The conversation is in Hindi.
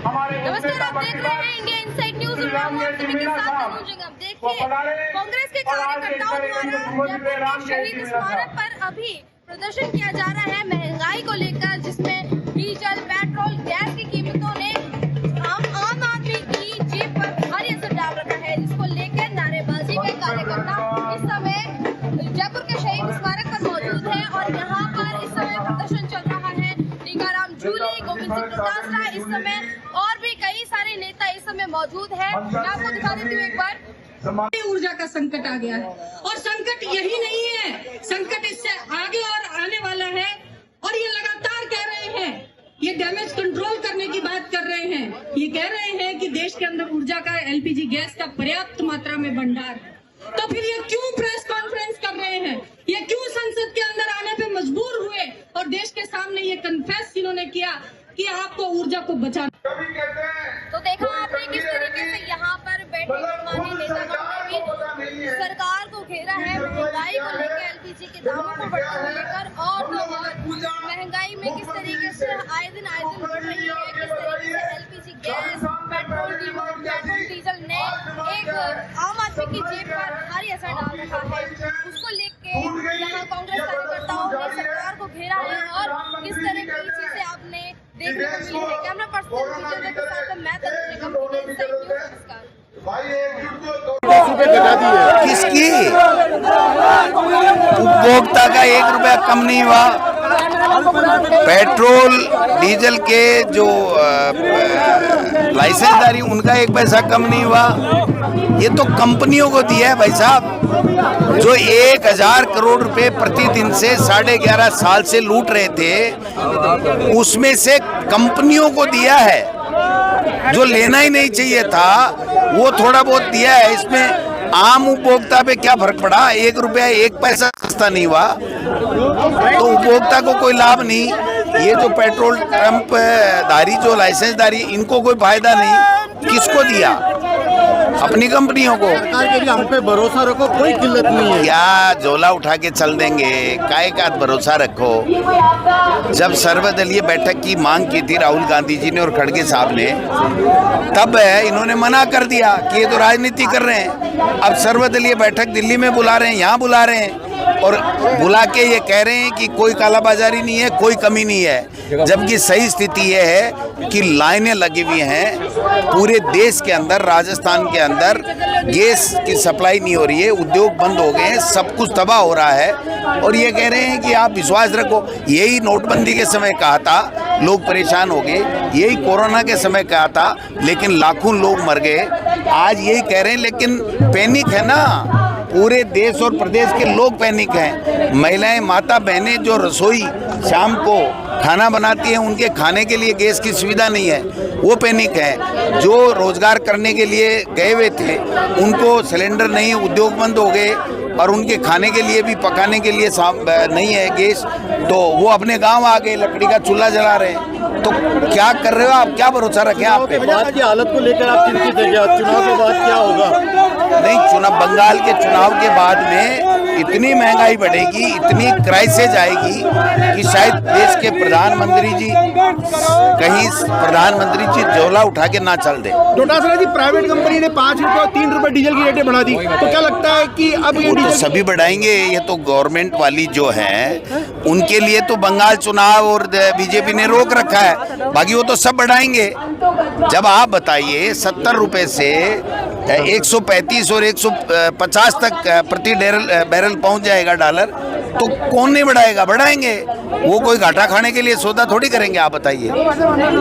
नमस्कार, आप देख रहे हैं इंडिया इनसाइड न्यूज और मैं हूं आप सभी के साथ पहुंचेंगे। अब देखिए, कांग्रेस के कार्यकर्ताओं द्वारा शहीद स्मारक पर अभी प्रदर्शन किया जा रहा है महंगाई को लेकर, जिसमें डीजल, पेट्रोल, गैस की कीमतों ने आम आदमी की जेब पर भारी असर डाल रखा है, जिसको लेकर नारेबाजी में कार्यकर्ता इस समय जयपुर के शहीद स्मारक पर मौजूद है और यहाँ पर इस समय प्रदर्शन चल रहा है। टीकाराम जूली, गोविंद सिंह डोटासरा, इस समय और भी कई सारे नेता इस समय मौजूद है। मैं आपको दिखा देती हूँ एक बार। ऊर्जा का संकट आ गया है और संकट यही नहीं है, संकट इससे आगे और आने वाला है और ये लगातार कह रहे हैं, ये डैमेज कंट्रोल करने की बात कर रहे हैं। ये कह रहे हैं कि देश के अंदर ऊर्जा का, एलपीजी गैस का पर्याप्त मात्रा में भंडार है, तो फिर ये क्यों प्रेस कॉन्फ्रेंस कर रहे हैं, ये क्यों संसद के अंदर आने पे मजबूर हुए और देश के सामने ये कन्फेस इन्होंने किया कि आपको ऊर्जा को बचाना। तो देखा आपने किस तरीके से यहाँ पर बैठे माननीय नेतागण ने भी सरकार को घेरा है महंगाई को लेकर, एलपीजी के दामों को बढ़ने को लेकर और महंगाई में किस तरीके से आए दिन बढ़ रही है, किस तरीके से एलपीजी गैस, पेट्रोल डीजल ने एक आम आदमी की जेब पर भारी असर डाल रखा है। उसको लेकर यहाँ कांग्रेस कार्यकर्ताओं ने सरकार को घेरा है और किस तरह की चीजें आपने देखने को मिली है। कैमरा पर्सन के साथ मैं किसकी उपभोक्ता का 1 रुपया कम नहीं हुआ। पेट्रोल डीजल के जो लाइसेंसदारी उनका 1 पैसा कम नहीं हुआ। ये तो कंपनियों को दिया है भाई साहब, जो 1000 करोड़ रुपए प्रतिदिन से 11.5 साल से लूट रहे थे, उसमें से कंपनियों को दिया है। जो लेना ही नहीं चाहिए था वो थोड़ा बहुत दिया है। इसमें आम उपभोक्ता पे क्या फर्क पड़ा? 1 रुपया 1 पैसा सस्ता नहीं हुआ तो उपभोक्ता को कोई लाभ नहीं। ये जो पेट्रोल पंप धारी, जो लाइसेंसदारी, इनको कोई फायदा नहीं। किसको दिया? अपनी कंपनियों को। सरकार के लिए हम पे भरोसा रखो, कोई किल्लत नहीं है। क्या झोला उठा के चल देंगे? काय का भरोसा रखो। जब सर्वदलीय बैठक की मांग की थी राहुल गांधी जी ने और खड़गे साहब ने, तब इन्होंने मना कर दिया कि ये तो राजनीति कर रहे हैं। अब सर्वदलीय बैठक दिल्ली में बुला रहे हैं, यहाँ बुला रहे हैं और बुला के ये कह रहे हैं कि कोई कालाबाजारी नहीं है, कोई कमी नहीं है, जबकि सही स्थिति ये है कि लाइनें लगी हुई हैं पूरे देश के अंदर। राजस्थान के अंदर गैस की सप्लाई नहीं हो रही है, उद्योग बंद हो गए हैं, सब कुछ तबाह हो रहा है और ये कह रहे हैं कि आप विश्वास रखो। यही नोटबंदी के समय कहा था, लोग परेशान हो गए। यही कोरोना के समय कहा था, लेकिन लाखों लोग मर गए। आज यही कह रहे हैं, लेकिन पैनिक है ना, पूरे देश और प्रदेश के लोग पैनिक हैं। महिलाएं, माता बहनें जो रसोई शाम को खाना बनाती हैं, उनके खाने के लिए गैस की सुविधा नहीं है, वो पैनिक है। जो रोजगार करने के लिए गए हुए थे उनको सिलेंडर नहीं, उद्योग बंद हो गए और उनके खाने के लिए भी, पकाने के लिए नहीं है गैस, तो वो अपने गांव आ गए, लकड़ी का चूल्हा जला रहे हैं। तो क्या कर रहे हो आप? क्या भरोसा रखें आप पे? की हालत को लेकर आप चिंतित हैं क्या? चुनाव के बाद क्या होगा? नहीं, चुनाव, बंगाल के चुनाव के बाद में इतनी महंगाई बढ़ेगी, इतनी क्राइसिस आएगी कि शायद देश के प्रधानमंत्री जी, कहीं प्रधानमंत्री जी झोला उठा के ना चल दे। डोटासरा जी, प्राइवेट कंपनी ने 5 रुपये और 3 रुपये डीजल की रेटें बढ़ा दी, तो क्या लगता है कि अब ये तो सभी बढ़ाएंगे? ये तो गवर्नमेंट वाली जो है उनके लिए तो बंगाल चुनाव और बीजेपी ने रोक रखा है, बाकी वो तो सब बढ़ाएंगे। जब आप बताइए 70 रुपए से 135 और 150 तक प्रति बैरल पहुंच जाएगा डॉलर, तो कौन नहीं बढ़ाएगा? बढ़ाएंगे। वो कोई घाटा खाने के लिए सौदा थोड़ी करेंगे, आप बताइए।